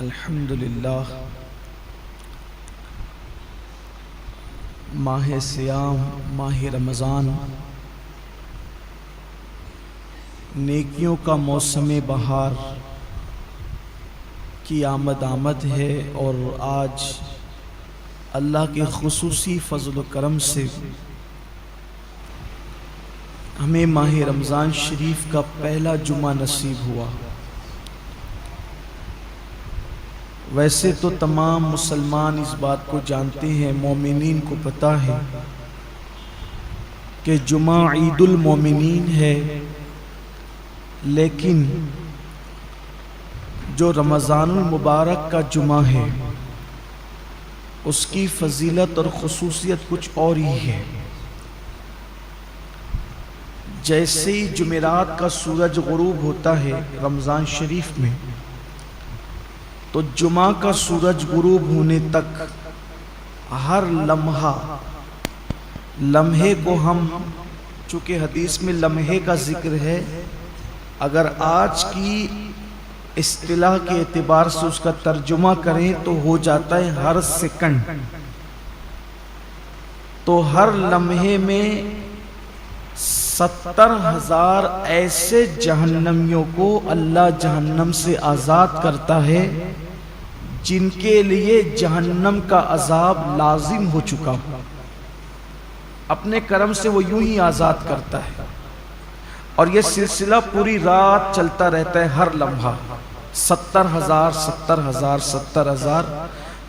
الحمدللہ ماہ صیام ماہ رمضان نیکیوں کا موسم بہار کی آمد ہے، اور آج اللہ کے خصوصی فضل و کرم سے ہمیں ماہ رمضان شریف کا پہلا جمعہ نصیب ہوا۔ ویسے تو تمام مسلمان اس بات کو جانتے ہیں، مومنین کو پتہ ہے کہ جمعہ عید المومنین ہے، لیکن جو رمضان المبارک کا جمعہ ہے اس کی فضیلت اور خصوصیت کچھ اور ہی ہے۔ جیسے ہی جمعرات کا سورج غروب ہوتا ہے رمضان شریف میں، تو جمعہ کا سورج غروب ہونے تک ہر لمحے کو ہم، چونکہ حدیث میں لمحے کا ذکر ہے، اگر آج کی اصطلاح کے اعتبار سے اس کا ترجمہ کریں تو ہو جاتا ہے ہر سیکنڈ۔ تو ہر لمحے میں 70,000 ایسے جہنمیوں کو اللہ جہنم سے آزاد کرتا ہے جن کے لیے جہنم کا عذاب لازم ہو چکا ہو، اپنے کرم سے وہ یوں ہی آزاد کرتا ہے، اور یہ سلسلہ پوری رات چلتا رہتا ہے، ہر لمحہ 70,000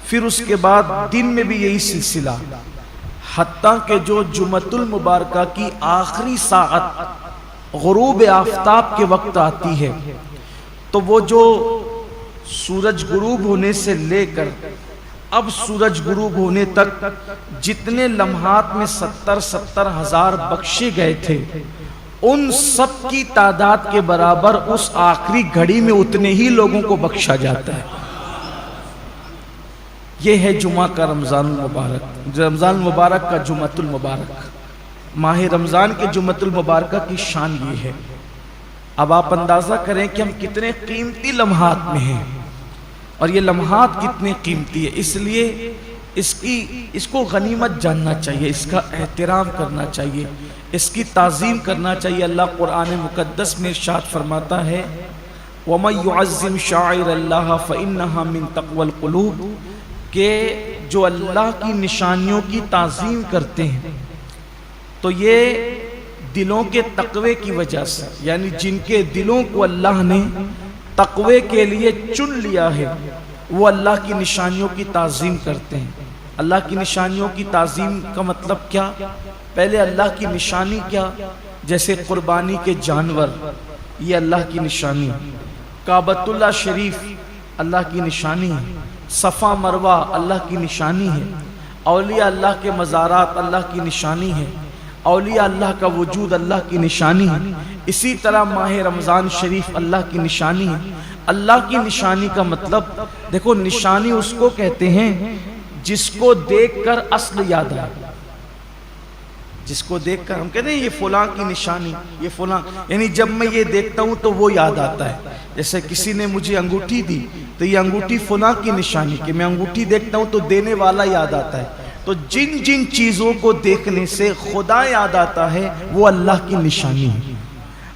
پھر اس کے بعد دن میں بھی یہی سلسلہ، حتیٰ کہ جو جمعۃ المبارکہ کی آخری ساعت غروب آفتاب کے وقت آتی ہے، تو وہ جو سورج غروب ہونے سے لے کر اب سورج غروب ہونے تک جتنے لمحات میں 70,000 بخشے گئے تھے، ان سب کی تعداد کے برابر اس آخری گھڑی میں اتنے ہی لوگوں کو بخشا جاتا ہے۔ یہ ہے جمعہ کا رمضان المبارک، رمضان المبارک کا جمعۃ المبارک، ماہ رمضان کے جمعۃ المبارکہ کی شان یہ ہے۔ اب آپ اندازہ کریں کہ ہم کتنے قیمتی لمحات میں ہیں، اور یہ لمحات کتنے قیمتی ہے، اس لیے اس کو غنیمت جاننا چاہیے، اس کا احترام کرنا چاہیے، اس کی تعظیم کرنا چاہیے۔ اللہ قرآن مقدس میں ارشاد فرماتا ہے وَمَن يُعَظِّمْ شَعَائِرَ اللَّهِ فَإِنَّهَا مِن تَقْوَى الْقُلُوبِ، کہ جو اللہ کی نشانیوں کی تعظیم کرتے ہیں تو یہ دلوں کے تقوی کی وجہ سے، یعنی جن کے دلوں کو اللہ نے تقوی کے لیے چن لیا ہے، وہ اللہ کی نشانیوں کی تعظیم کرتے ہیں۔ اللہ کی نشانیوں کی تعظیم کا مطلب کیا؟ پہلے اللہ کی نشانی کیا؟ جیسے قربانی کے جانور، یہ اللہ کی نشانی، کعبۃ اللہ شریف اللہ کی نشانی ہے، صفا مروہ اللہ کی نشانی ہے، اولیاء اللہ کے مزارات اللہ کی نشانی ہے، اولیاء اللہ کا وجود اللہ کی نشانی ہے۔ اسی طرح ماہ رمضان شریف اللہ کی نشانی ہے۔ اللہ کی نشانی کا مطلب دیکھو، نشانی اس کو کہتے ہیں جس کو دیکھ کر اصل یاد آئے، جس کو دیکھ کر ہم کہتے ہیں یہ فلاں کی نشانی، یہ فلاں، یعنی جب میں یہ دیکھتا ہوں تو وہ یاد آتا ہے۔ جیسے کسی نے مجھے انگوٹھی دی تو یہ انگوٹھی فلاں کی نشانی، کہ میں انگوٹھی دیکھتا ہوں تو دینے والا یاد آتا ہے۔ تو جن چیزوں کو دیکھنے سے خدا یاد آتا ہے وہ اللہ کی نشانی ہے،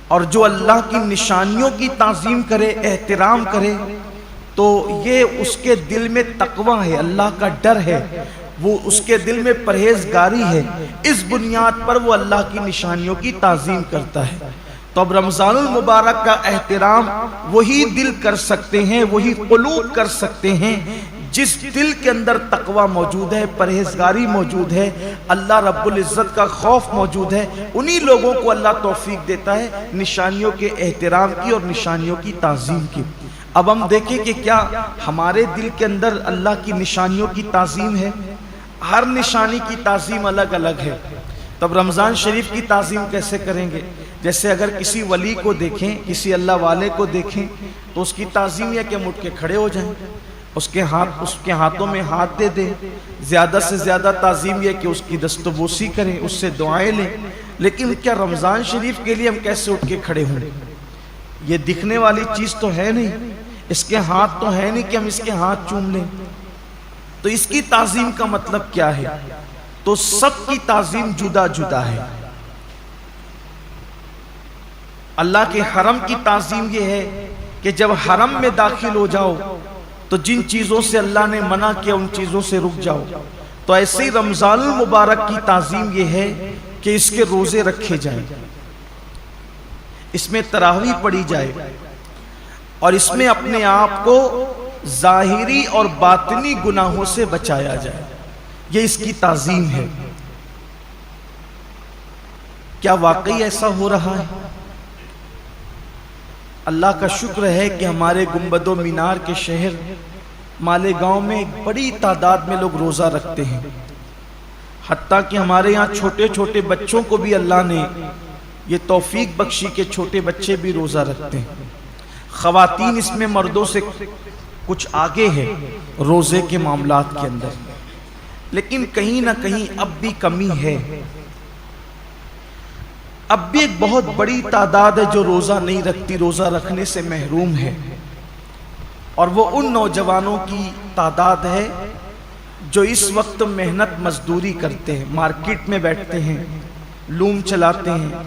اور جو اللہ کی نشانیوں کی تعظیم کرے، احترام کرے، تو یہ اس کے دل میں تقوی ہے، اللہ کا ڈر ہے، وہ اس کے دل میں پرہیزگاری ہے، اس بنیاد پر وہ اللہ کی نشانیوں کی تعظیم کرتا ہے۔ تو اب رمضان المبارک کا احترام وہی دل کر سکتے ہیں، وہی قلوب کر سکتے ہیں جس دل کے اندر تقوی موجود ہے، پرہیزگاری موجود ہے، اللہ رب العزت کا خوف موجود ہے۔ انہی لوگوں کو اللہ توفیق دیتا ہے نشانیوں کے احترام کی اور نشانیوں کی تعظیم کی۔ اب ہم دیکھیں کہ کیا ہمارے دل کے اندر اللہ کی نشانیوں کی تعظیم ہے؟ ہر نشانی کی تعظیم الگ الگ ہے۔ تب رمضان شریف کی تعظیم کیسے کریں گے؟ جیسے اگر کسی ولی کو دیکھیں، کسی اللہ والے کو دیکھیں، تو اس کی تعظیم یہ کہ ہم اٹھ کے کھڑے ہو جائیں، اس کے ہاتھوں میں ہاتھ دے دیں، زیادہ سے زیادہ تعظیم یہ کہ اس کی دست و بوسی کریں، اس سے دعائیں لیں۔ لیکن کیا رمضان شریف کے لیے ہم کیسے اٹھ کے کھڑے ہوں؟ یہ دکھنے والی چیز تو ہے نہیں، اس کے ہاتھ تو ہے نہیں کہ ہم اس کے ہاتھ چوم لیں. تو اس کی تعظیم کا مطلب کیا ہے؟ تو سب کی تعظیم جدا جدا ہے. اللہ کے حرم کی تعظیم یہ ہے کہ جب حرم میں داخل ہو جاؤ تو جن چیزوں سے اللہ نے منع کیا ان چیزوں سے رک جاؤ. تو ایسے ہی رمضان المبارک کی تعظیم یہ ہے کہ اس کے روزے رکھے جائیں، اس میں تراویح پڑھی جائے، اور اس میں اپنے آپ کو ظاہری اور باطنی گناہوں سے بچایا جائے. یہ اس کی تعظیم ہے. کیا واقعی ایسا ہو رہا ہے؟ اللہ کا شکر ہے کہ ہمارے گنبد و مینار کے شہر مالیگاؤں میں ایک بڑی تعداد میں لوگ روزہ رکھتے ہیں. حتیٰ کہ ہمارے یہاں چھوٹے چھوٹے بچوں کو بھی اللہ نے یہ توفیق بخشی کہ چھوٹے بچے بھی روزہ رکھتے ہیں. خواتین اس میں مردوں سے کچھ آگے ہے روزے کے معاملات کے اندر، لیکن کہیں نہ کہیں اب بھی کمی ہے. اب بھی ایک بہت بڑی تعداد ہے جو روزہ نہیں رکھتی، روزہ رکھنے سے محروم ہے. اور وہ ان نوجوانوں کی تعداد ہے جو اس وقت محنت مزدوری کرتے ہیں، مارکیٹ میں بیٹھتے ہیں، لوم چلاتے ہیں،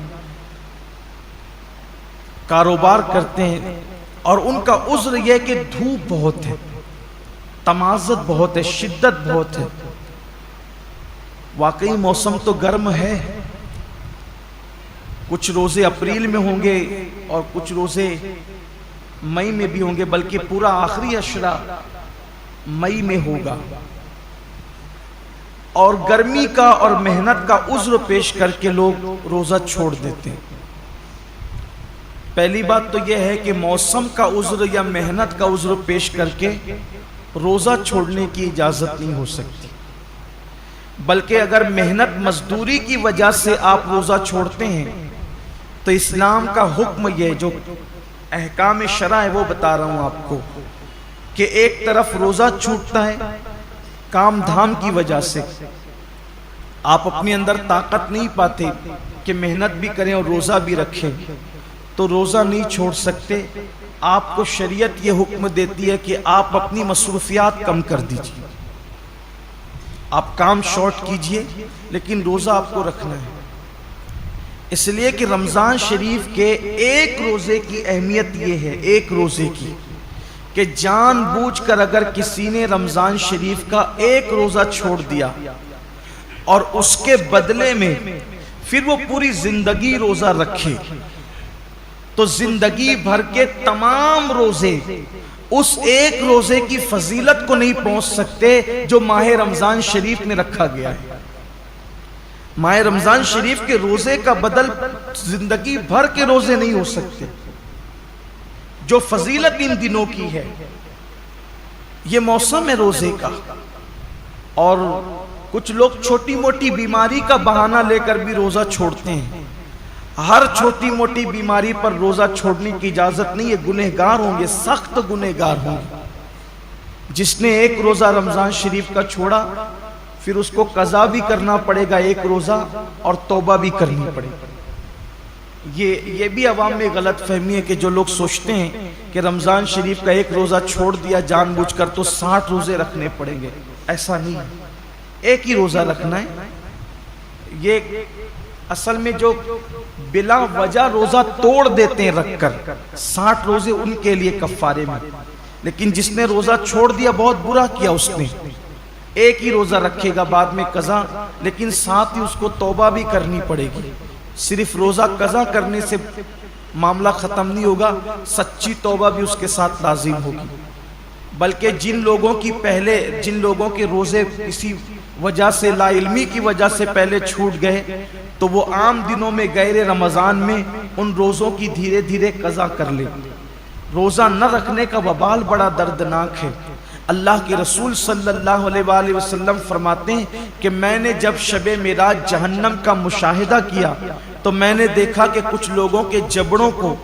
کاروبار کرتے ہیں، اور ان کا عذر یہ کہ دھوپ بہت ہے، تمازت بہت ہے، شدت بہت ہے. واقعی موسم تو گرم ہے. کچھ روزے اپریل میں ہوں گے اور کچھ روزے مئی میں بھی ہوں گے، بلکہ پورا آخری عشرہ مئی میں ہوگا. اور گرمی کا اور محنت کا عذر پیش کر کے لوگ روزہ چھوڑ دیتے ہیں. پہلی بات تو یہ ہے کہ موسم کا عذر یا محنت کا عذر پیش کر کے روزہ چھوڑنے کی اجازت نہیں ہو سکتی، بلکہ اگر محنت مزدوری کی وجہ سے آپ روزہ چھوڑتے ہیں تو اسلام کا حکم یہ جو احکام شرع ہے وہ بتا رہا ہوں آپ کو، کہ ایک طرف روزہ چھوٹتا ہے کام دھام کی وجہ سے، آپ اپنے اندر طاقت نہیں پاتے کہ محنت بھی کریں اور روزہ بھی رکھیں، تو روزہ نہیں چھوڑ سکتے. آپ کو شریعت یہ حکم دیتی ہے کہ آپ اپنی مصروفیات کم کر دیجیے، آپ کام شارٹ کیجئے، لیکن روزہ آپ کو رکھنا ہے. اس لیے کہ رمضان شریف کے ایک روزے کی اہمیت یہ ہے، ایک روزے کی، کہ جان بوجھ کر اگر کسی نے رمضان شریف کا ایک روزہ چھوڑ دیا اور اس کے بدلے میں پھر وہ پوری زندگی روزہ رکھے تو زندگی بھر کے تمام روزے اس ایک روزے کی فضیلت کو نہیں پہنچ سکتے جو ماہ رمضان شریف میں رکھا گیا ہے. ماہ رمضان شریف کے روزے کا بدل زندگی بھر کے روزے نہیں ہو سکتے. جو فضیلت ان دنوں کی ہے، یہ موسم ہے روزے کا. اور کچھ لوگ چھوٹی موٹی بیماری کا بہانہ لے کر بھی روزہ چھوڑتے ہیں. ہر چھوٹی موٹی بیماری پر روزہ چھوڑنے کی اجازت نہیں ہے. گنہگار ہوں گے، سخت گنہگار ہوں گے. جس نے ایک روزہ رمضان شریف کا چھوڑا پھر اس کو قضا بھی کرنا پڑے گا ایک روزہ، اور توبہ بھی کرنی پڑے گی. یہ بھی عوام میں غلط فہمی ہے کہ جو لوگ سوچتے ہیں کہ رمضان شریف کا ایک روزہ چھوڑ دیا جان بوجھ کر تو 60 روزے رکھنے پڑیں گے. ایسا نہیں ہے، ایک ہی روزہ رکھنا ہے. یہ اصل میں جو بلا وجہ روزہ توڑ دیتے ہیں رکھ کر، 60 روزے ان کے لیے کفارے میں. لیکن جس نے روزہ چھوڑ دیا بہت برا کیا. اس نے ایک ہی روزہ رکھے گا بعد میں قضا، لیکن ساتھ ہی اس کو توبہ بھی کرنی پڑے گی. صرف روزہ قضا کرنے سے معاملہ ختم نہیں ہوگا، سچی توبہ بھی اس کے ساتھ لازم ہوگی. بلکہ جن لوگوں کے روزے کسی وجہ سے لا علمی کی وجہ سے پہلے چھوٹ گئے تو وہ عام دنوں میں غیر رمضان میں ان روزوں کی دھیرے دھیرے قضا کر لے. روزہ نہ رکھنے کا وبال بڑا دردناک ہے. اللہ کے رسول صلی اللہ علیہ وآلہ وسلم فرماتے ہیں کہ میں نے جب شب معراج جہنم کا مشاہدہ کیا تو میں نے دیکھا کہ کچھ لوگوں کے جبڑوں کو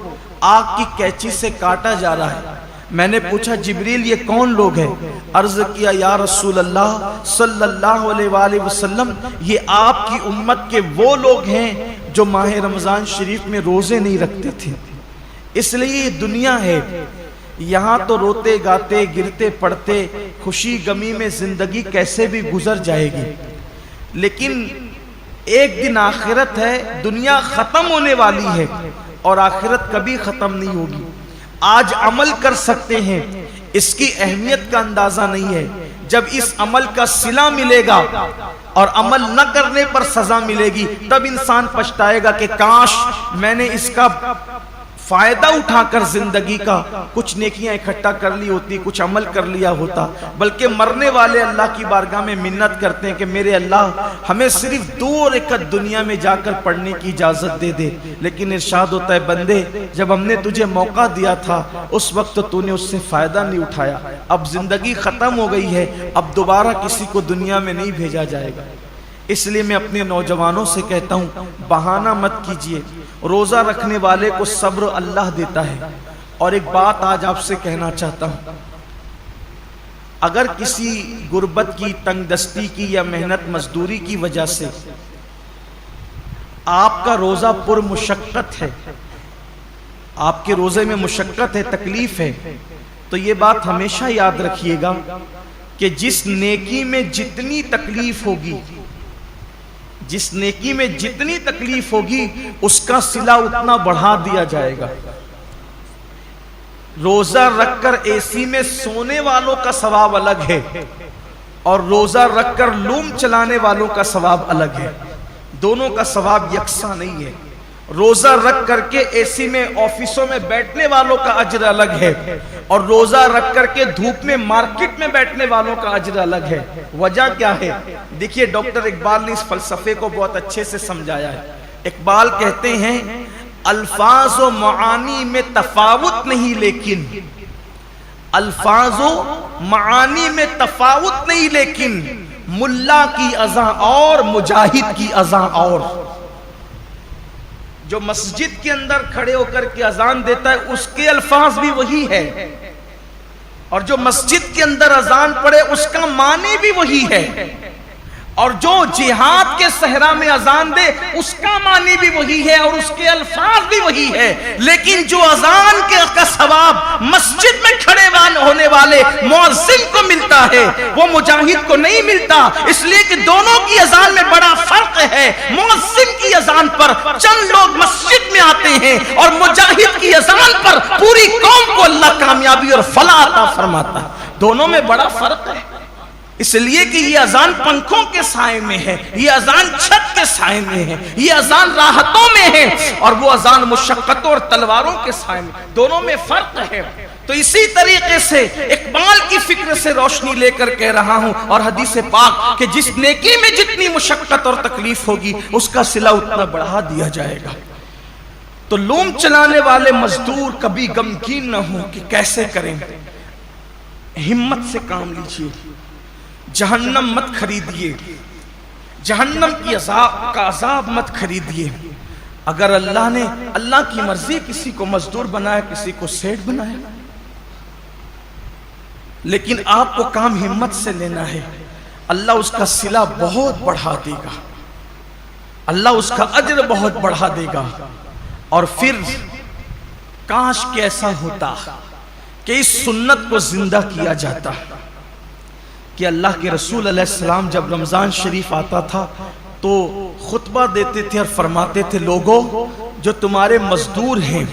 آگ کی کینچی سے کاٹا جا رہا ہے. میں نے پوچھا جبریل یہ کون لوگ ہیں؟ عرض کیا یا رسول اللہ صلی اللہ علیہ وآلہ وسلم یہ آپ کی امت کے وہ لوگ ہیں جو ماہ رمضان شریف میں روزے نہیں رکھتے تھے. اس لیے یہ دنیا ہے یہاں تو روتے گاتے گرتے پڑتے خوشی غمی میں زندگی کیسے بھی گزر جائے گی، لیکن ایک دن آخرت ہے، دنیا ختم ہونے والی ہے اور آخرت کبھی ختم نہیں ہوگی۔ آج عمل کر سکتے ہیں، اس کی اہمیت کا اندازہ نہیں ہے، جب اس عمل کا صلہ ملے گا اور عمل نہ کرنے پر سزا ملے گی تب انسان پچھتائے گا کہ کاش میں نے اس کا فائدہ اٹھا کر زندگی کا کچھ نیکیاں اکٹھا کر لی ہوتی، کچھ عمل کر لیا ہوتا۔ بلکہ مرنے والے اللہ کی بارگاہ میں منت کرتے ہیں کہ میرے اللہ ہمیں صرف 2 رکعت دنیا میں جا کر پڑھنے کی اجازت دے دے، لیکن ارشاد ہوتا ہے بندے جب ہم نے تجھے موقع دیا تھا اس وقت تو نے اس سے فائدہ نہیں اٹھایا، اب زندگی ختم ہو گئی ہے، اب دوبارہ کسی کو دنیا میں نہیں بھیجا جائے گا۔ اس لیے میں اپنے نوجوانوں سے کہتا ہوں بہانہ مت کیجئے، روزہ رکھنے والے کو صبر اللہ دیتا ہے۔ اور ایک بات آج آپ سے کہنا چاہتا ہوں، اگر کسی غربت کی، تنگ دستی کی یا محنت مزدوری کی وجہ سے آپ کا روزہ پر مشقت ہے، آپ کے روزے میں مشقت ہے، تکلیف ہے، تو یہ بات ہمیشہ یاد رکھیے گا کہ جس نیکی میں جتنی تکلیف ہوگی، جس نیکی میں جتنی تکلیف ہوگی اس کا صلہ اتنا بڑھا دیا جائے گا۔ روزہ رکھ کر اے سی میں سونے والوں کا ثواب الگ ہے اور روزہ رکھ کر لوم چلانے والوں کا ثواب الگ ہے، دونوں کا ثواب یکساں نہیں ہے۔ روزہ رکھ کر کے اے سی میں آفیسوں میں بیٹھنے والوں کا اجر الگ ہے اور روزہ رکھ کر کے دھوپ میں مارکیٹ میں بیٹھنے والوں کا اجر الگ ہے۔ وجہ کیا ہے؟ دیکھیے ڈاکٹر اقبال نے اس فلسفے کو بہت اچھے سے سمجھایا ہے۔ اقبال کہتے ہیں الفاظ و معانی میں تفاوت نہیں، لیکن الفاظ و معانی میں تفاوت نہیں، لیکن ملا کی اذاں اور مجاہد کی اذاں اور۔ جو مسجد کے اندر کھڑے ہو کر کے اذان دیتا ہے اس کے الفاظ بھی وہی ہے، اور جو مسجد کے اندر اذان پڑے اس کا معنی بھی وہی ہے، اور جو جہاد کے صحرا میں اذان دے اس کا معنی بھی وہی ہے اور اس کے الفاظ بھی وہی ہے۔ لیکن جو اذان کا ثواب مسجد میں کھڑے ہونے والے مؤذن کو ملتا ہے وہ مجاہد کو نہیں ملتا، اس لیے کہ دونوں کی اذان میں بڑا فرق ہے۔ مؤذن کی اذان پر چند لوگ مسجد میں آتے ہیں اور مجاہد کی اذان پر پوری قوم کو اللہ کامیابی اور فلاح عطا فرماتا ہے، دونوں میں بڑا فرق ہے۔ اس لیے کہ یہ اذان پنکھوں کے سائے میں ہے، یہ اذان چھت کے سائے میں ہے، یہ اذان راحتوں میں ہے، اور وہ اذان مشقتوں اور تلواروں کے سائے میں، دونوں میں فرق ہے۔ تو اسی طریقے سے اقبال کی فکر سے روشنی لے کر کہہ رہا ہوں، اور حدیث پاک کہ جس نیکی میں جتنی مشقت اور تکلیف ہوگی اس کا صلہ اتنا بڑھا دیا جائے گا۔ تو لوم چلانے والے مزدور کبھی غمگین نہ ہوں کہ کیسے کریں، ہمت سے کام لیجئے، جہنم مت خریدیے، جہنم کی عذاب مت خریدیے۔ اگر اللہ نے، اللہ کی مرضی کسی کو مزدور بنایا، کسی کو سیٹ بنایا، لیکن آپ کو کام ہمت سے لینا ہے، اللہ اس کا صلہ بہت بڑھا دے گا، اللہ اس کا اجر بہت بڑھا دے گا۔ اور پھر کاش کہ ایسا ہوتا کہ اس سنت کو زندہ کیا جاتا کہ اللہ کے رسول علیہ السلام جب رمضان شریف آتا تھا تو خطبہ دیتے تھے اور فرماتے تھے لوگوں جو تمہارے مزدور ہیں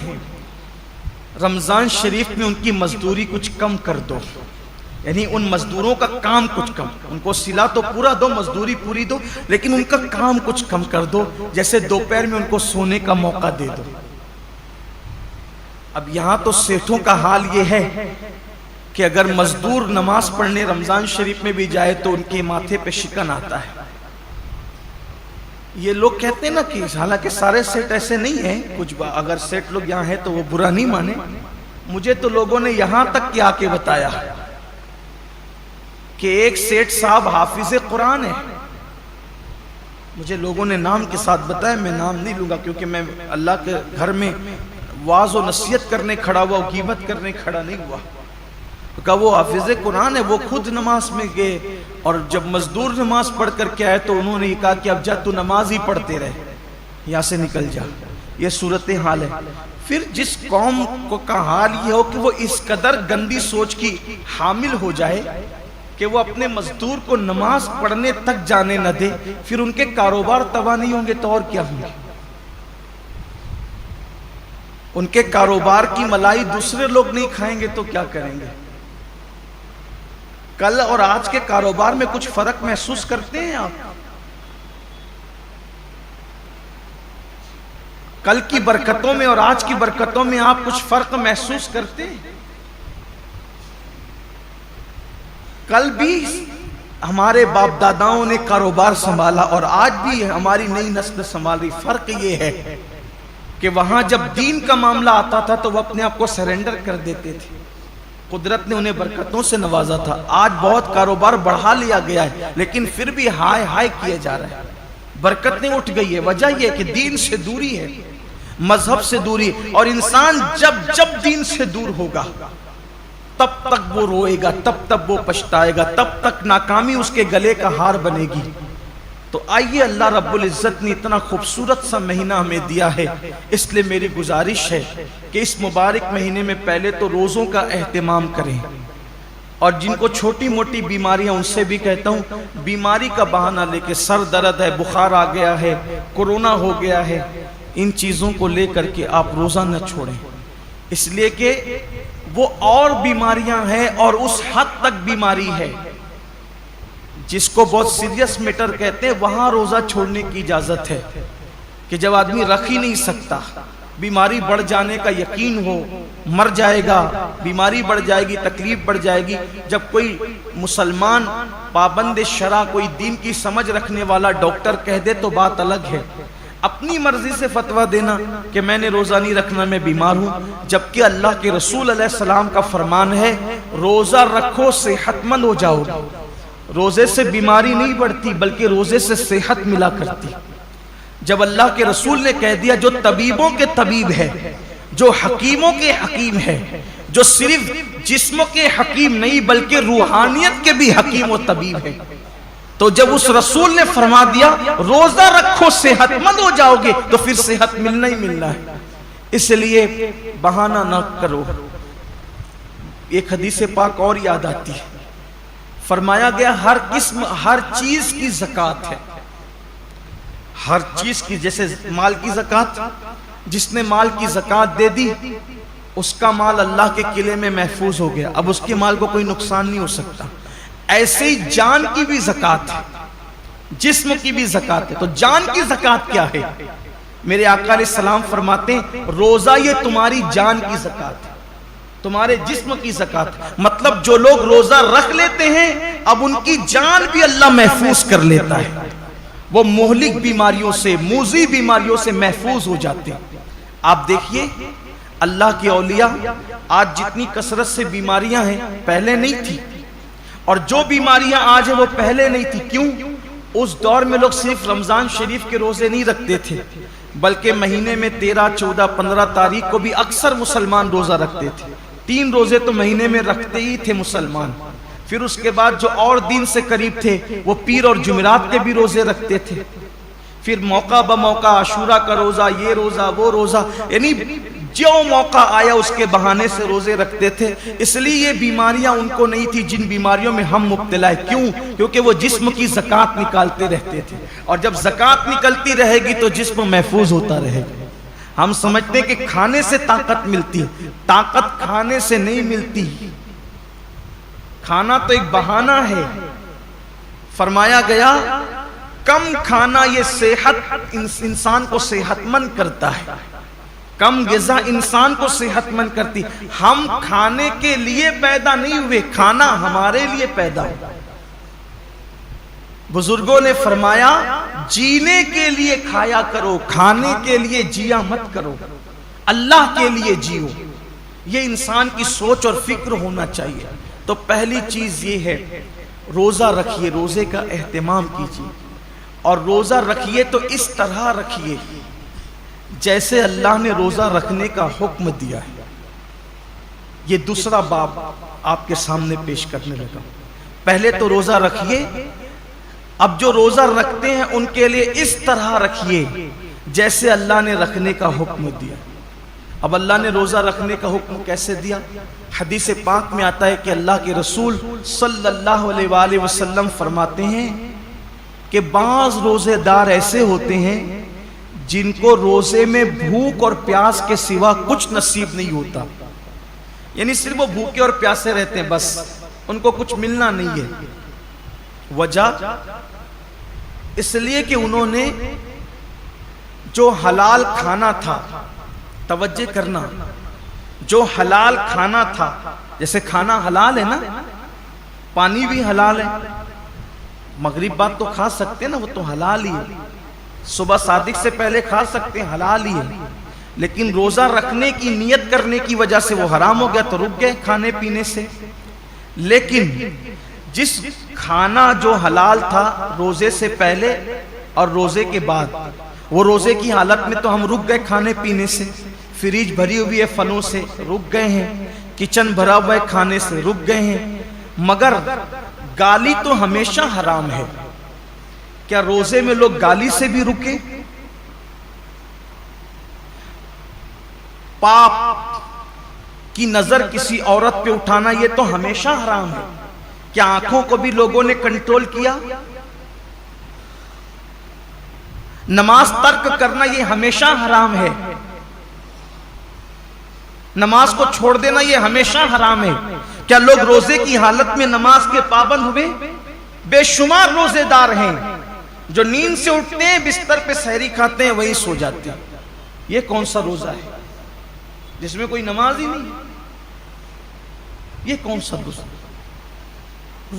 رمضان شریف میں ان کی مزدوری کچھ کم کر دو، یعنی ان مزدوروں کا کام کچھ کم، ان کو صلہ تو پورا دو، مزدوری پوری دو، لیکن ان کا کام کچھ کم کر دو، جیسے دوپہر میں ان کو سونے کا موقع دے دو۔ اب یہاں تو سیٹھوں کا حال یہ ہے کہ اگر مزدور نماز پڑھنے رمضان شریف میں بھی جائے تو ان کے ماتھے پہ شکن آتا ہے۔ یہ لوگ کہتے ہیں نا کہ حالانکہ سارے سیٹ ایسے نہیں ہیں، کچھ اگر سیٹ لوگ یہاں ہیں تو وہ برا نہیں مانے، مجھے تو لوگوں نے یہاں تک کیا کے بتایا کہ ایک سیٹ صاحب حافظ قرآن ہے، مجھے لوگوں نے نام کے ساتھ بتایا، میں نام نہیں لوں گا کیونکہ میں اللہ کے گھر میں واعظ و نصیحت کرنے کھڑا ہوا، غیبت کرنے کھڑا نہیں ہوا۔ کہا وہ حافظ قرآن ہے، وہ خود نماز میں گئے اور جب مزدور نماز پڑھ کر کے آئے تو انہوں نے کہا کہ اب جا تو نماز ہی پڑھتے رہے، یہاں سے نکل جا، یہ صورتحال ہے۔ پھر جس قوم کو کا حال یہ ہو کہ وہ اس قدر گندی سوچ کی حامل ہو جائے کہ وہ اپنے مزدور کو نماز پڑھنے تک جانے نہ دے، پھر ان کے کاروبار تباہ نہیں ہوں گے تو اور کیا ہوں گے؟ ان کے کاروبار کی ملائی دوسرے لوگ نہیں کھائیں گے تو کیا کریں گے؟ کل اور آج کے کاروبار میں کچھ فرق محسوس کرتے ہیں آپ؟ کل کی برکتوں میں اور آج کی برکتوں میں آپ کچھ فرق محسوس کرتے ہیں؟ کل بھی ہمارے باپ داداؤں نے کاروبار سنبھالا اور آج بھی ہماری نئی نسل سنبھال رہی۔ فرق یہ ہے کہ وہاں جب دین کا معاملہ آتا تھا تو وہ اپنے آپ کو سرنڈر کر دیتے تھے، قدرت نے انہیں برکتوں سے نوازا تھا۔ آج بہت کاروبار بڑھا لیا گیا ہے لیکن پھر بھی ہائے ہائے کیے جا رہے ہیں، برکتیں اٹھ گئی ہے۔ وجہ یہ ہے کہ دین سے دوری ہے، مذہب سے دوری، اور انسان جب دین سے دور ہوگا تب تک وہ روئے گا، تب تک وہ پچھتائے گا، تب تک ناکامی اس کے گلے کا ہار بنے گی۔ تو آئیے، اللہ رب العزت نے اتنا خوبصورت سا مہینہ ہمیں دیا ہے، اس لیے میری گزارش ہے کہ اس مبارک مہینے میں پہلے تو روزوں کا اہتمام کریں، اور جن کو چھوٹی موٹی بیماریاں ان سے بھی کہتا ہوں بیماری کا بہانہ لے کے سر درد ہے، بخار آ گیا ہے، کورونا ہو گیا ہے، ان چیزوں کو لے کر کے آپ روزہ نہ چھوڑیں، اس لیے کہ وہ اور بیماریاں ہیں اور اس حد تک بیماری ہے جس کو بہت سیریس میٹر کہتے ہیں، وہاں روزہ چھوڑنے کی اجازت ہے کہ جب آدمی رکھ ہی نہیں سکتا، بیماری بڑھ جانے کا یقین ہو، مر جائے گا، بیماری بڑھ جائے گی، تکلیف بڑھ جائے گی۔ جب کوئی مسلمان پابند شرع، کوئی دین کی سمجھ رکھنے والا ڈاکٹر کہہ دے تو بات الگ ہے، اپنی مرضی سے فتویٰ دینا کہ میں نے روزہ نہیں رکھنا، میں بیمار ہوں، جبکہ اللہ کے رسول علیہ السلام کا فرمان ہے روزہ رکھو صحت مند ہو جاؤ۔ روزے سے بیماری نہیں بڑھتی بلکہ روزے سے صحت ملا کرتی۔ جب اللہ کے رسول نے کہہ دیا جو طبیبوں کے طبیب ہے، جو حکیموں کے حکیم ہے، جو صرف جسموں کے حکیم نہیں بلکہ روحانیت کے بھی حکیم و طبیب ہے، تو جب اس رسول نے فرما دیا روزہ رکھو صحت مند ہو جاؤ گے تو پھر صحت ملنا ہی ملنا ہے۔ اس لیے بہانہ نہ کرو۔ ایک حدیث پاک اور یاد آتی ہے، فرمایا گیا ہر قسم، ہر چیز کی زکوٰۃ ہے، ہر چیز کی، جیسے مال کی زکوٰۃ، جس نے مال کی زکوٰۃ دے دی اس کا مال اللہ کے قلعے میں محفوظ ہو گیا، اب اس کے مال کو کوئی نقصان نہیں ہو سکتا۔ ایسے ہی جان کی بھی زکوٰۃ ہے، جسم کی بھی زکوٰۃ ہے۔ تو جان کی زکوٰۃ کیا ہے؟ میرے آقا علیہ السلام فرماتے ہیں روزہ یہ تمہاری جان کی زکوٰۃ ہے، تمہارے جسم کی زکوٰۃ، مطلب جو لوگ روزہ رکھ لیتے ہیں اب ان کی جان بھی اللہ محفوظ کر لیتا ہے، وہ مہلک بیماریوں سے، موذی بیماریوں سے محفوظ ہو جاتے ہیں۔ آپ دیکھیے اللہ کے اولیاء، آج جتنی کثرت سے بیماریاں ہیں پہلے نہیں تھی، اور جو بیماریاں آج ہیں وہ پہلے نہیں تھی۔ کیوں؟ اس دور میں لوگ صرف رمضان شریف کے روزے نہیں رکھتے تھے بلکہ مہینے میں 13، 14، 15 تاریخ کو بھی اکثر مسلمان روزہ رکھتے تھے۔ 3 روزے تو مہینے میں رکھتے ہی تھے مسلمان۔ پھر اس کے بعد جو اور دین سے قریب تھے وہ پیر اور جمعرات کے بھی روزے رکھتے تھے۔ پھر موقع بموقع عاشورہ کا روزہ، یہ روزہ، وہ روزہ، یعنی جو موقع آیا اس کے بہانے سے روزے رکھتے تھے۔ اس لیے یہ بیماریاں ان کو نہیں تھی جن بیماریوں میں ہم مبتلا ہیں۔ کیوں؟ کیونکہ وہ جسم کی زکوٰۃ نکالتے رہتے تھے، اور جب زکوٰۃ نکلتی رہے گی تو جسم محفوظ ہوتا رہے گا۔ ہم سمجھتے ہیں کہ کھانے سے طاقت ملتی ہے، طاقت کھانے سے نہیں ملتی، کھانا تو ایک بہانہ ہے۔ فرمایا گیا کم کھانا یہ صحت انسان کو صحت مند کرتا ہے، کم غذا انسان کو صحت مند کرتی۔ ہم کھانے کے لیے پیدا نہیں ہوئے، کھانا ہمارے لیے پیدا ہوا۔ بزرگوں نے فرمایا جینے کے لیے کھایا کرو، کھانے کے لیے جیا مت کرو، اللہ کے لیے جیو۔ یہ انسان کی سوچ اور فکر ہونا چاہیے۔ تو پہلی چیز یہ ہے روزہ رکھیے، روزے کا اہتمام کیجیے، اور روزہ رکھیے تو اس طرح رکھیے جیسے اللہ نے روزہ رکھنے کا حکم دیا ہے۔ یہ دوسرا باب آپ کے سامنے پیش کرنے لگا۔ پہلے تو روزہ رکھیے، اب جو روزہ رکھتے ہیں ان کے لیے اس طرح رکھیے جیسے اللہ نے رکھنے کا حکم دیا۔ اب اللہ نے روزہ رکھنے کا حکم کیسے دیا؟ حدیث پاک میں آتا ہے کہ اللہ کے رسول صلی اللہ علیہ وآلہ وسلم فرماتے ہیں کہ بعض روزے دار ایسے ہوتے ہیں جن کو روزے میں بھوک اور پیاس کے سوا کچھ نصیب نہیں ہوتا، یعنی صرف وہ بھوکے اور پیاسے رہتے ہیں، بس ان کو کچھ ملنا نہیں ہے۔ وجہ اس لیے کہ انہوں نے جو حلال کھانا تھا، توجہ کرنا، جو حلال کھانا تھا، جیسے کھانا حلال ہے نا، پانی بھی حلال ہے، مغرب بعد تو کھا سکتے ہیں نا، وہ تو حلال ہی ہے، صبح صادق سے پہلے کھا سکتے ہیں، حلال ہی ہے، لیکن روزہ رکھنے کی نیت کرنے کی وجہ سے وہ حرام ہو گیا تو رک گئے کھانے پینے سے۔ لیکن جس کھانا جو حلال تھا روزے سے پہلے اور روزے کے بعد، وہ روزے کی حالت میں تو ہم رک گئے کھانے پینے سے، فریج بھری ہوئی ہے پھلوں سے رک گئے ہیں، کچن بھرا ہوا ہے کھانے سے رک گئے ہیں، مگر گالی تو ہمیشہ حرام ہے۔ کیا روزے میں لوگ گالی سے بھی رکے؟ پاپ کی نظر کسی عورت پہ اٹھانا یہ تو ہمیشہ حرام ہے۔ کیا آنکھوں کو بھی لوگوں نے کنٹرول کیا؟ نماز ترک کرنا یہ ہمیشہ حرام ہے، نماز کو چھوڑ دینا یہ ہمیشہ حرام ہے۔ کیا لوگ روزے کی حالت میں نماز کے پابند ہوئے؟ بے شمار روزے دار ہیں جو نیند سے اٹھتے ہیں، بستر پہ سحری کھاتے ہیں، وہیں سو جاتے ہیں۔ یہ کون سا روزہ ہے جس میں کوئی نماز ہی نہیں؟ یہ کون سا روزہ؟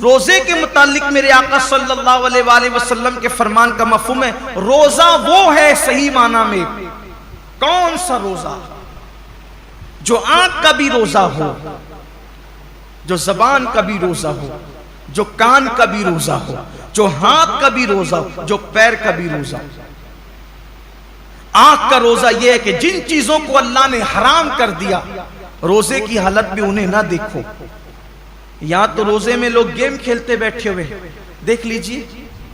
روزے کے متعلق میرے آقا صلی اللہ علیہ وآلہ وسلم کے فرمان کا مفہوم ہے، روزہ وہ ہے صحیح معنی میں، کون سا روزہ جو آنکھ کا بھی روزہ ہو، جو زبان کا بھی روزہ ہو، جو کان کا بھی روزہ ہو، جو ہاتھ کا بھی روزہ ہو، جو پیر کا بھی روزہ ہو۔ آنکھ کا روزہ یہ ہے کہ جن چیزوں کو اللہ نے حرام کر دیا روزے کی حالت میں انہیں نہ دیکھو۔ یہاں تو روزے میں لوگ گیم کھیلتے بیٹھے ہوئے، دیکھ لیجئے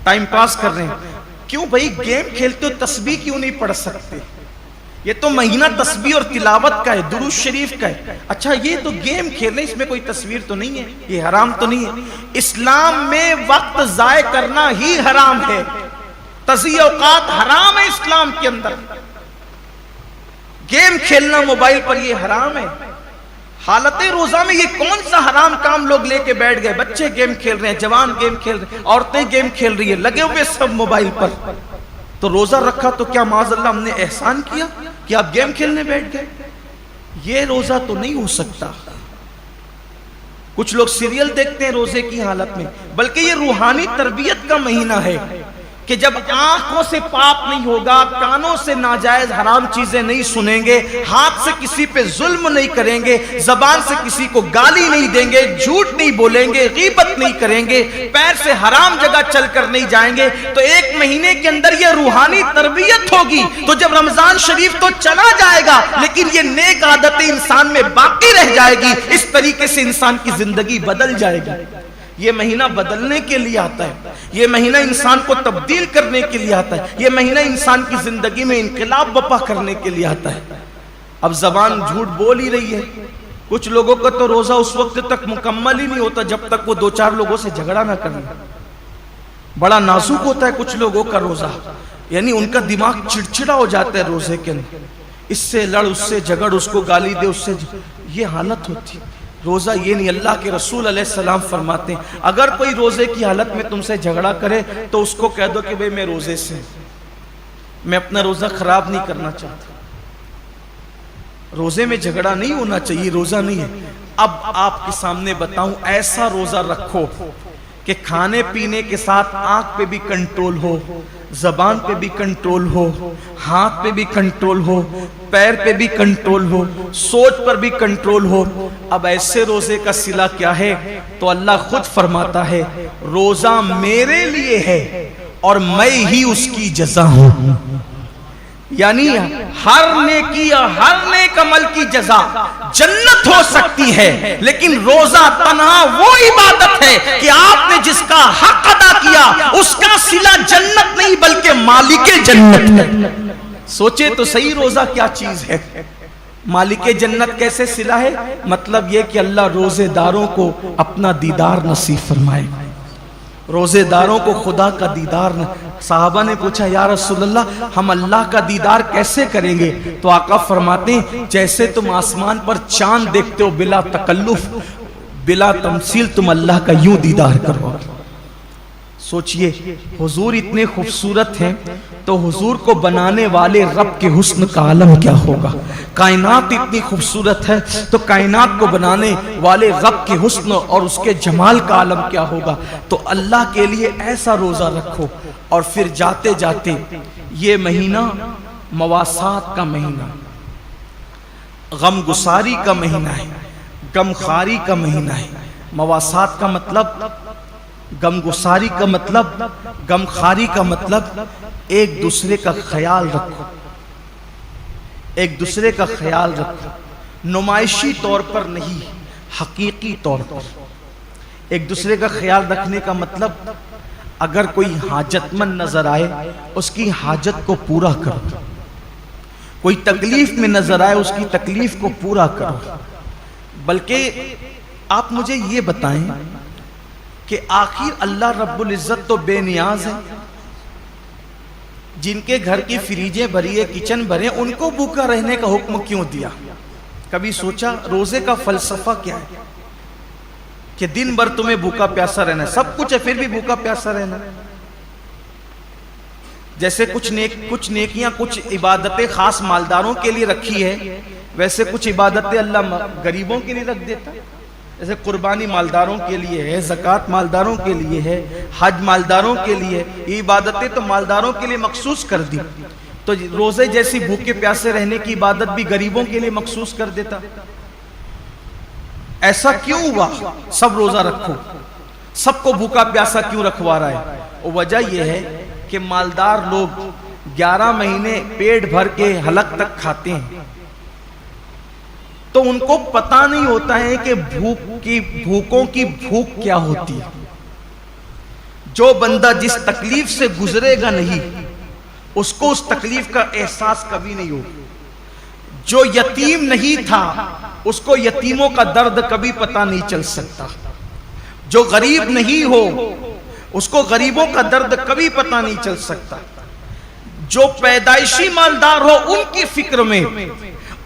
ٹائم پاس کر رہے ہیں۔ کیوں بھائی گیم کھیلتے ہو، تسبیح کیوں نہیں پڑھ سکتے؟ یہ تو مہینہ تسبیح اور تلاوت کا ہے، درود شریف کا ہے۔ اچھا یہ تو گیم کھیل رہے ہیں، اس میں کوئی تصویر تو نہیں ہے، یہ حرام تو نہیں ہے؟ اسلام میں وقت ضائع کرنا ہی حرام ہے، تضییع اوقات حرام ہے اسلام کے اندر۔ گیم کھیلنا موبائل پر یہ حرام ہے۔ حالت روزہ میں یہ کون سا حرام کام لوگ لے کے بیٹھ گئے؟ بچے گیم کھیل رہے ہیں، جوان گیم کھیل رہے ہیں، عورتیں گیم کھیل رہی ہیں، لگے ہوئے سب موبائل پر۔ تو روزہ رکھا تو کیا معاذ اللہ ہم نے احسان کیا کہ آپ گیم کھیلنے بیٹھ گئے؟ یہ روزہ تو نہیں ہو سکتا۔ کچھ لوگ سیریل دیکھتے ہیں روزے کی حالت میں، بلکہ یہ روحانی تربیت کا مہینہ ہے کہ جب آنکھوں سے پاپ نہیں ہوگا، کانوں سے ناجائز حرام چیزیں نہیں سنیں گے، ہاتھ سے کسی پہ ظلم نہیں کریں گے، زبان سے کسی کو گالی نہیں دیں گے، جھوٹ نہیں بولیں گے، غیبت نہیں کریں گے، پیر سے حرام جگہ چل کر نہیں جائیں گے، تو ایک مہینے کے اندر یہ روحانی تربیت ہوگی۔ تو جب رمضان شریف تو چلا جائے گا لیکن یہ نیک عادتیں انسان میں باقی رہ جائے گی، اس طریقے سے انسان کی زندگی بدل جائے گی۔ یہ مہینہ بدلنے کے لیے آتا ہے، یہ مہینہ انسان کو تبدیل کرنے کے لیے آتا ہے، یہ مہینہ انسان کی زندگی میں انقلاب برپا کرنے کے لیے آتا ہے۔ اب زبان جھوٹ بول ہی رہی ہے، کچھ لوگوں کا تو روزہ اس وقت تک مکمل ہی نہیں ہوتا جب تک وہ 2-4 لوگوں سے جھگڑا نہ کریں۔ بڑا نازک ہوتا ہے کچھ لوگوں کا روزہ، یعنی ان کا دماغ چڑچڑا ہو جاتا ہے روزے کے اندر، اس سے لڑ، اس سے جھگڑ، اس کو گالی دے، اس سے یہ حالت ہوتی ہے۔ روزہ یہ نہیں، اللہ کے رسول علیہ السلام فرماتے ہیں اگر کوئی روزے کی حالت میں تم سے جھگڑا کرے تو اس کو کہہ دو کہ بھئی میں روزے سے، میں اپنا روزہ خراب نہیں کرنا چاہتا۔ روزے میں جھگڑا نہیں ہونا چاہیے، روزہ نہیں ہے۔ اب آپ کے سامنے بتاؤں، ایسا روزہ رکھو کہ کھانے پینے کے ساتھ آنکھ پہ بھی کنٹرول ہو، زبان پہ بھی کنٹرول ہو، ہاتھ پہ بھی کنٹرول ہو، پیر پہ بھی کنٹرول ہو، سوچ پر بھی کنٹرول ہو۔ اب ایسے روزے کا صلہ کیا ہے؟ تو اللہ خود فرماتا ہے روزہ میرے لیے ہے اور میں ہی اس کی جزا ہوں۔ یعنی ہر نیکی اور ہر نیک عمل کی جزا جنت ہو سکتی ہے، لیکن روزہ تنہا وہ عبادت ہے کہ آپ نے جس کا حق ادا کیا اس کا صلہ جنت نہیں بلکہ مالک جنت ہے۔ سوچے تو صحیح روزہ کیا چیز ہے. مالک جنت کیسے صلہ ہے؟ مطلب یہ کہ اللہ روزے داروں کو اپنا دیدار نصیب فرمائے. روزے داروں کو خدا کا دیدار. صحابہ نے پوچھا یا رسول اللہ ہم اللہ کا دیدار کیسے کریں گے؟ تو آقا فرماتے ہیں جیسے تم آسمان پر چاند دیکھتے ہو بلا تکلف بلا تمثیل تم اللہ کا یوں دیدار کرو. سوچئے حضور اتنے خوبصورت ہیں تو حضور کو بنانے والے رب کے حسن کا عالم کیا ہوگا. کائنات اتنی خوبصورت ہے تو کائنات کو بنانے والے رب کے حسن اور اس کے جمال کا عالم کیا ہوگا. تو اللہ کے لیے ایسا روزہ رکھو. اور پھر جاتے جاتے یہ مہینہ مواسات کا مہینہ، غم گساری کا مہینہ ہے، غم خاری کا مہینہ ہے. مواسات کا مطلب غم گساری کا مطلب غم خاری کا مطلب ایک دوسرے کا خیال رکھو. ایک دوسرے کا خیال رکھو، نمائشی طور پر نہیں حقیقی طور پر. ایک دوسرے کا خیال رکھنے کا مطلب اگر کوئی حاجت مند نظر آئے اس کی حاجت کو پورا کرو. کوئی تکلیف میں نظر آئے اس کی تکلیف کو پورا کرو. بلکہ آپ مجھے یہ بتائیں کہ آخر اللہ رب العزت تو بے نیاز ہے. جن کے گھر کی فریجیں بھری ہے، کچن بھرے، ان کو بھوکا رہنے کا حکم کیوں دیا؟ کبھی سوچا روزے کا فلسفہ کیا ہے؟ کہ دن بھر تمہیں بھوکا پیاسا رہنا ہے، سب کچھ ہے پھر بھی بھوکا پیاسا رہنا. جیسے کچھ نیکیاں کچھ عبادتیں خاص مالداروں کے لیے رکھی ہے، ویسے کچھ عبادتیں اللہ غریبوں کے لیے رکھ دیتا. جیسے قربانی مالداروں کے لیے ہے، زکوٰۃ مالداروں کے لیے ہے، حج مالداروں کے لیے. یہ عبادتیں تو مالداروں کے لیے مخصوص کر دی. تو روزے جیسی بھوکے پیاسے رہنے کی عبادت بھی غریبوں کے لیے مخصوص کر دیتا. ایسا کیوں ہوا؟ سب روزہ رکھو، سب کو بھوکا پیاسا کیوں رکھوا رہا ہے؟ وجہ یہ ہے کہ مالدار لوگ 11 مہینے پیٹ بھر کے حلق تک کھاتے ہیں تو ان کو پتہ نہیں ہوتا ہے کہ بھوکوں کی بھوک کیا ہوتی ہے. جو بندہ جس تکلیف سے گزرے گا نہیں اس کو اس تکلیف کا احساس کبھی نہیں ہوگا. جو یتیم نہیں تھا اس کو یتیموں کا درد کبھی پتہ نہیں چل سکتا. جو غریب نہیں ہو اس کو غریبوں کا درد کبھی پتہ نہیں چل سکتا. جو پیدائشی مالدار ہو ان کی فکر میں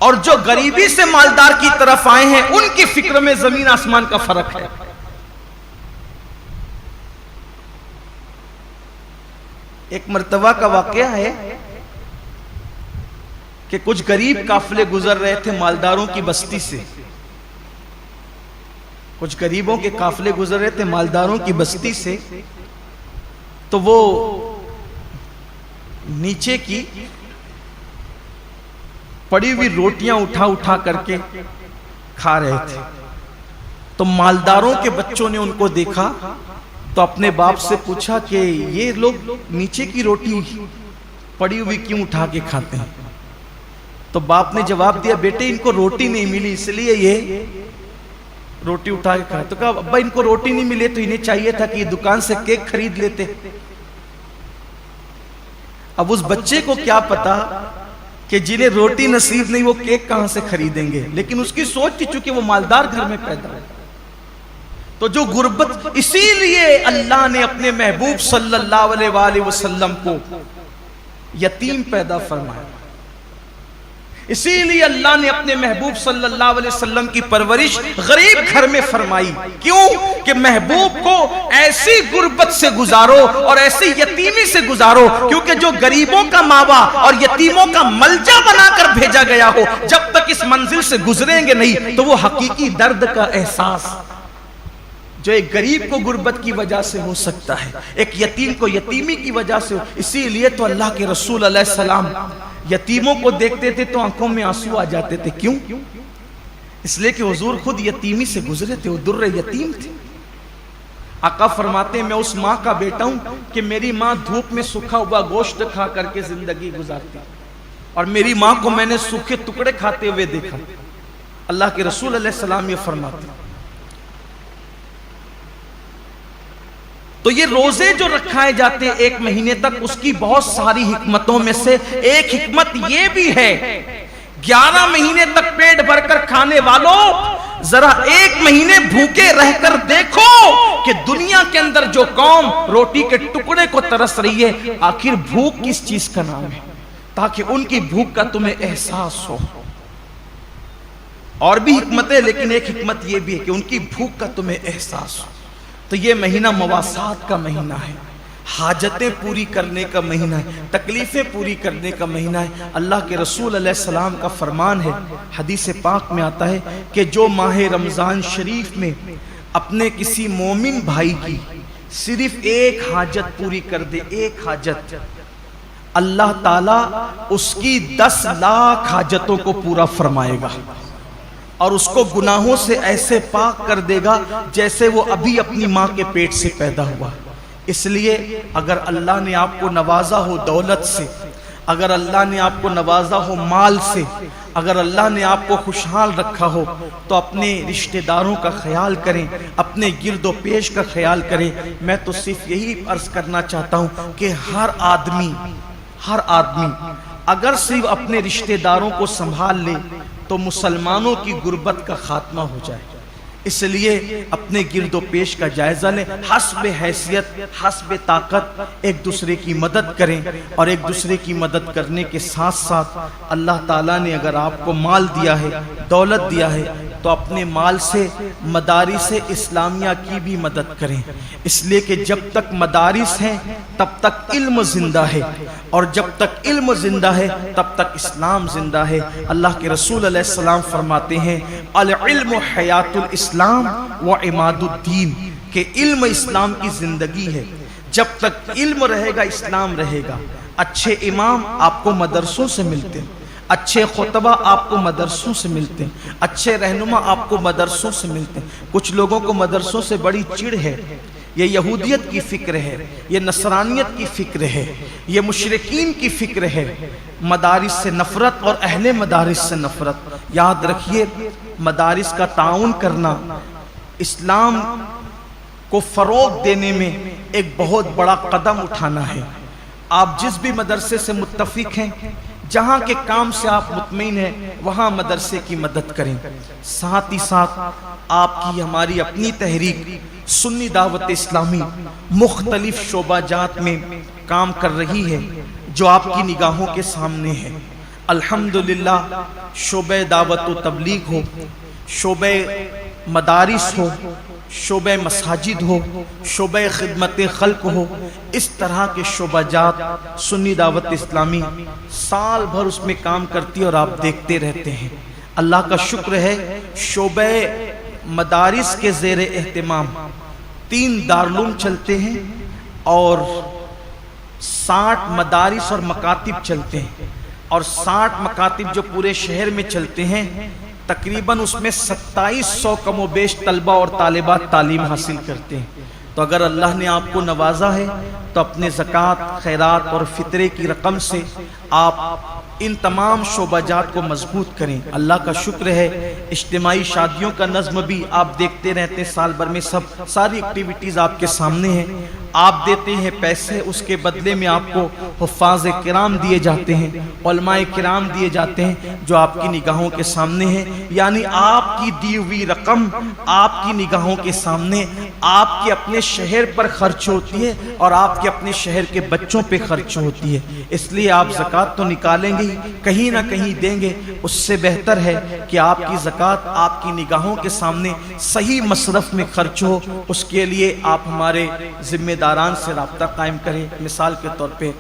اور جو غریبی سے مالدار کی طرف آئے ہیں ان کی فکر میں زمین آسمان کا فرق ہے. ایک مرتبہ کا واقعہ ہے کہ کچھ غریب قافلے گزر رہے تھے مالداروں کی بستی سے. کچھ غریبوں کے قافلے گزر رہے تھے مالداروں کی بستی سے. تو وہ نیچے کی پڑی ہوئی روٹیاں اٹھا کر کے کھا رہے تھے. تو مالداروں کے بچوں نے ان کو دیکھا تو اپنے باپ سے پوچھا کہ یہ لوگ نیچے کی روٹی پڑی ہوئی کیوں اٹھا کے کھاتے ہیں؟ تو باپ نے جواب دیا بیٹے ان کو روٹی نہیں ملی اس لیے یہ روٹی اٹھا کے کھاتے. تو کہا ابا ان کو روٹی نہیں ملے تو انہیں چاہیے تھا کہ یہ دکان سے کیک خرید لیتے. اب اس بچے کو کیا پتا کہ جنہیں روٹی نصیب نہیں وہ کیک کہاں سے خریدیں گے، لیکن اس کی سوچ تھی چونکہ وہ مالدار گھر میں پیدا ہے. تو جو غربت، اسی لیے اللہ نے اپنے محبوب صلی اللہ علیہ وآلہ وسلم کو یتیم پیدا فرمایا. اسی لیے اللہ نے اپنے محبوب صلی اللہ علیہ وسلم کی پرورش غریب گھر میں فرمائی. کیوں؟ کہ محبوب کو ایسی غربت سے گزارو اور ایسی یتیمی سے گزارو، کیونکہ جو غریبوں کا ماوا اور یتیموں کا ملجا بنا کر بھیجا گیا ہو جب تک اس منزل سے گزریں گے نہیں تو وہ حقیقی درد کا احساس جو ایک غریب کو غربت کی وجہ سے ہو سکتا ہے ایک یتیم کو یتیمی کی وجہ سے ہو. اسی لیے تو اللہ کے رسول علیہ السلام یتیموں کو دیکھتے تھے تو آنکھوں میں آنسو آ جاتے تھے. کیوں؟ اس لیے کہ حضور خود یتیمی سے گزرے تھے، وہ در یتیم تھے. آقا فرماتے ہیں میں اس ماں کا بیٹا ہوں کہ میری ماں دھوپ میں سوکھا ہوا گوشت کھا کر کے زندگی گزارتی اور میری ماں کو میں نے سوکھے ٹکڑے کھاتے ہوئے دیکھا. اللہ کے رسول علیہ السلام یہ فرماتے ہیں. تو یہ روزے جو رکھائے جاتے ہیں ایک مہینے تک، اس کی بہت ساری حکمتوں میں سے ایک حکمت یہ بھی ہے، 11 مہینے تک پیٹ بھر کر کھانے والوں ذرا ایک مہینے بھوکے رہ کر دیکھو کہ دنیا کے اندر جو قوم روٹی کے ٹکڑے کو ترس رہی ہے، آخر بھوک کس چیز کا نام ہے، تاکہ ان کی بھوک کا تمہیں احساس ہو۔ اور بھی حکمتیں، لیکن ایک حکمت یہ بھی ہے کہ ان کی بھوک کا تمہیں احساس ہو۔ تو یہ مہینہ مواسات کا مہینہ ہے، حاجتیں پوری کرنے کا مہینہ ہے، تکلیفیں پوری کرنے کا مہینہ ہے۔ اللہ کے رسول علیہ السلام کا فرمان ہے، حدیث پاک میں آتا ہے کہ جو ماہ رمضان شریف میں اپنے کسی مومن بھائی کی صرف ایک حاجت پوری کر دے، ایک حاجت، اللہ تعالیٰ اس کی 10 لاکھ حاجتوں کو پورا فرمائے گا، اور اس کو گناہوں سے ایسے پاک کر دے گا جیسے وہ ابھی اپنی ماں کے پیٹ سے پیدا ہوا۔ اس لیے اگر اللہ نے آپ کو نوازا ہو دولت سے، اگر اللہ نے آپ کو نوازا ہو مال سے، اگر اللہ نے آپ کو خوشحال رکھا ہو، تو اپنے رشتہ داروں کا خیال کریں، اپنے گرد و پیش کا خیال کریں۔ میں تو صرف یہی عرض کرنا چاہتا ہوں کہ ہر آدمی اگر صرف اپنے رشتہ داروں کو سنبھال لے تو مسلمانوں کی غربت کا خاتمہ ہو جائے۔ اس لیے اپنے گرد و پیش کا جائزہ لیں، حسب حیثیت، حسب طاقت ایک دوسرے کی مدد کریں، اور ایک دوسرے کی مدد کرنے کے ساتھ ساتھ اللہ تعالیٰ نے اگر آپ کو مال دیا ہے، دولت دیا ہے، تو اپنے مال سے مدارس اسلامیہ کی بھی مدد کریں، اس لیے کہ جب تک مدارس ہیں تب تک علم زندہ ہے، اور جب تک علم زندہ ہے تب تک اسلام زندہ ہے۔ اللہ کے رسول علیہ السلام فرماتے ہیں العلم حیات الاسلام و عماد الدین، کہ علم اسلام کی زندگی ہے، جب تک علم رہے گا اسلام رہے گا۔ اچھے امام آپ کو مدرسوں سے ملتے ہیں، اچھے خطبہ آپ کو مدرسوں سے ملتے ہیں، اچھے رہنما آپ کو مدرسوں سے ملتے ہیں۔ کچھ لوگوں کو مدرسوں سے بڑی چڑ ہے، یہ یہودیت کی فکر ہے، یہ نصرانیت کی فکر ہے، یہ مشرکین کی فکر ہے، مدارس سے نفرت اور اہل مدارس سے نفرت۔ یاد رکھیے مدارس کا تعاون کرنا اسلام کو فروغ دینے میں ایک بہت بڑا قدم اٹھانا ہے۔ آپ جس بھی مدرسے سے متفق ہیں، جہاں کے کام سے آپ مطمئن ہیں، وہاں مدرسے کی مدد کریں۔ ساتھ ہی ساتھ آپ کی ہماری اپنی تحریک سنی دعوت اسلامی مختلف شعبہ جات میں کام کر رہی ہے، جو آپ کی نگاہوں کے سامنے ہے۔ الحمدللہ شعبہ دعوت و تبلیغ ہو، شعبہ مدارس ہو، شعبہ مساجد ہو، شعبہ خدمت خلق ہو، اس طرح کے شعبہ جات سنی دعوت اسلامی سال بھر اس میں کام کرتی ہے، اور آپ دیکھتے رہتے ہیں۔ اللہ کا شکر ہے، شعبہ مدارس کے زیر اہتمام 3 دارالعلوم چلتے ہیں، اور 60 مدارس اور مکاتب چلتے ہیں، اور 60 مکاتب جو پورے شہر میں چلتے ہیں، تقریباً اس میں 2700 کم و بیش طلبہ اور طالبات تعلیم حاصل کرتے ہیں۔ تو اگر اللہ نے آپ کو نوازا ہے تو اپنے زکوٰۃ، خیرات اور فطرے کی رقم سے آپ ان تمام شعبہ جات کو مضبوط کریں۔ اللہ کا شکر ہے، اجتماعی شادیوں کا نظم بھی آپ دیکھتے رہتے ہیں، سال بھر میں ساری ایکٹیویٹیز آپ کے سامنے ہیں۔ آپ دیتے ہیں پیسے، اس کے بدلے میں آپ کو حفاظ کرام دیے جاتے ہیں، علماء کرام دیے جاتے ہیں، جو آپ کی نگاہوں کے سامنے ہیں۔ یعنی آپ کی دی ہوئی رقم آپ کی نگاہوں کے سامنے آپ کے اپنے شہر پر خرچ ہوتی ہے، اور آپ کے اپنے شہر کے بچوں پہ خرچ ہوتی ہے۔ اس لیے آپ زکوٰۃ تو نکالیں گے، کہیں نہ کہیں دیں گے، اس سے بہتر ہے کہ آپ کی زکوٰۃ آپ کی نگاہوں کے سامنے صحیح مصرف میں خرچ ہو۔ اس کے لیے آپ ہمارے ذمہ داران سے رابطہ قائم کریں۔ مثال کے طور پہ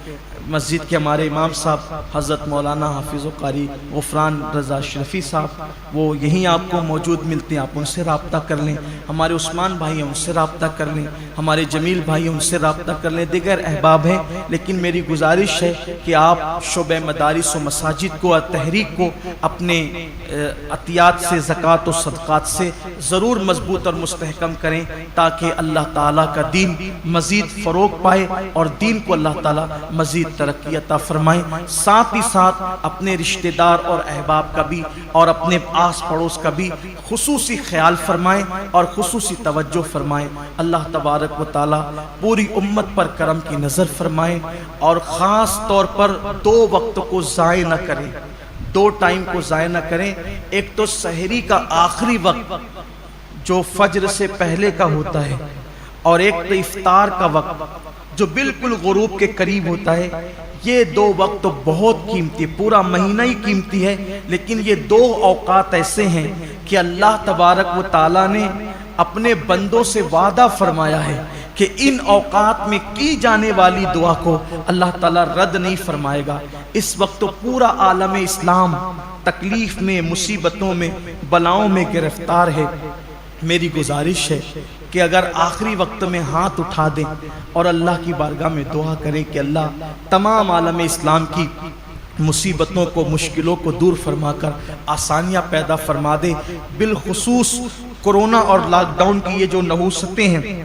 مسجد کے ہمارے امام صاحب حضرت مولانا حافظ و قاری غفران رضا اشرفی صاحب، وہ یہیں آپ کو موجود ملتے ہیں، آپ ان سے رابطہ کر لیں۔ ہمارے عثمان بھائی ہیں، ان سے رابطہ کر لیں۔ ہمارے جمیل بھائی ہیں، ان سے رابطہ کر لیں۔ دیگر احباب ہیں، لیکن میری گزارش ہے کہ آپ شعبہ مدارس و مساجد کو اور تحریک کو اپنے عطیات سے، زکوٰۃ و صدقات سے ضرور مضبوط اور مستحکم کریں، تاکہ اللہ تعالیٰ کا دین مزید فروغ پائے اور دین کو اللہ تعالیٰ مزید ترقی عطا فرمائے، ساتھ ہی ساتھ اپنے رشتہ دار اور احباب کا بھی اور اپنے آس پڑوس کا بھی خصوصی خیال فرمائے اور خصوصی توجہ فرمائے۔ اللہ تبارک و تعالی پوری امت پر کرم کی نظر فرمائے اور خاص طور پر 2 وقت کو ضائع نہ کریں، 2 ٹائم کو ضائع نہ کریں۔ ایک تو سحری کا آخری وقت جو فجر سے پہلے کا ہوتا ہے، اور ایک تو افطار کا وقت جو بالکل غروب کے قریب ہوتا ہے۔ یہ 2 وقت تو بہت قیمتی، پورا مہینہ ہی قیمتی ہے، لیکن یہ 2 اوقات ایسے ہیں کہ اللہ تبارک و تعالیٰ نے اپنے بندوں سے وعدہ فرمایا ہے کہ ان اوقات میں کی جانے والی دعا کو اللہ تعالیٰ رد نہیں فرمائے گا۔ اس وقت تو پورا عالم اسلام تکلیف میں، مصیبتوں میں، بلاؤں میں گرفتار ہے۔ میری گزارش ہے کہ اگر آخری وقت میں ہاتھ اٹھا دیں اور اللہ کی بارگاہ میں دعا کریں کہ اللہ تمام عالم اسلام کی مصیبتوں کو، مشکلوں کو دور فرما کر آسانیاں پیدا فرما دے، بالخصوص کورونا اور لاک ڈاؤن کی یہ جو نحوستیں ہیں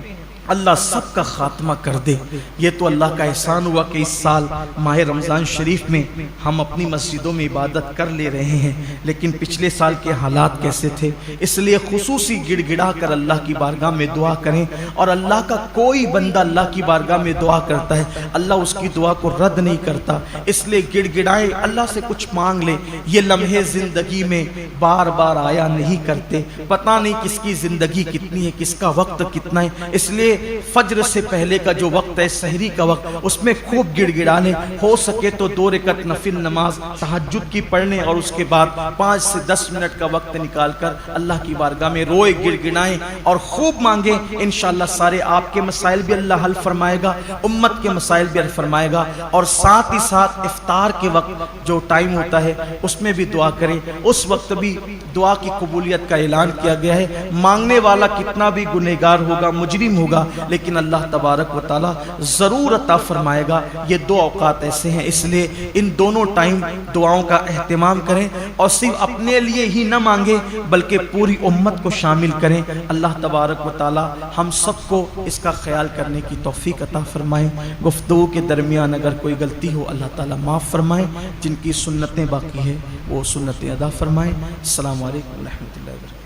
اللہ سب کا خاتمہ کر دے۔ یہ تو اللہ کا احسان ہوا کہ اس سال ماہ رمضان شریف میں ہم اپنی مسجدوں میں عبادت کر لے رہے ہیں، لیکن پچھلے سال کے حالات کیسے تھے؟ اس لیے خصوصی گڑ گڑا کر اللہ کی بارگاہ میں دعا کریں، اور اللہ کا کوئی بندہ اللہ کی بارگاہ میں دعا کرتا ہے اللہ اس کی دعا کو رد نہیں کرتا۔ اس لیے گڑ گڑائیں، اللہ سے کچھ مانگ لے۔ یہ لمحے زندگی میں بار بار آیا نہیں کرتے، پتہ نہیں کس کی زندگی کتنی ہے، کس کا وقت کتنا ہے۔ اس لیے فجر سے پہلے کا جو وقت ہے، سحری کا وقت، اس میں خوب گڑ گڑانے، ہو سکے تو 2 رکعت نفل نماز تہجد کی پڑھنے، اور اس کے بعد 5 سے 10 منٹ کا وقت نکال کر اللہ کی بارگاہ میں روئے، گڑ گڑائیں اور خوب مانگیں۔ انشاءاللہ سارے آپ کے مسائل بھی اللہ حل فرمائے گا، امت کے مسائل بھی حل فرمائے گا، اور ساتھ ہی ساتھ افطار کے وقت جو ٹائم ہوتا ہے اس میں بھی دعا کریں۔ اس وقت بھی دعا کی قبولیت کا اعلان کیا گیا ہے۔ مانگنے والا کتنا بھی گنہگار ہوگا، مجرم ہوگا، لیکن اللہ تبارک و تعالی ضرور عطا فرمائے گا۔ یہ 2 اوقات ایسے ہیں، اس لیے ان دونوں ٹائم دعاؤں کا اہتمام کریں، اور صرف اپنے لیے ہی نہ مانگیں بلکہ پوری امت کو شامل کریں۔ اللہ تبارک و تعالی ہم سب کو اس کا خیال کرنے کی توفیق عطا فرمائے۔ گفتگو کے درمیان اگر کوئی غلطی ہو اللہ تعالی معاف فرمائے، جن کی سنتیں باقی ہیں وہ سنتیں ادا فرمائیں۔ السلام علیکم ورحمۃ اللہ وبرکاتہ۔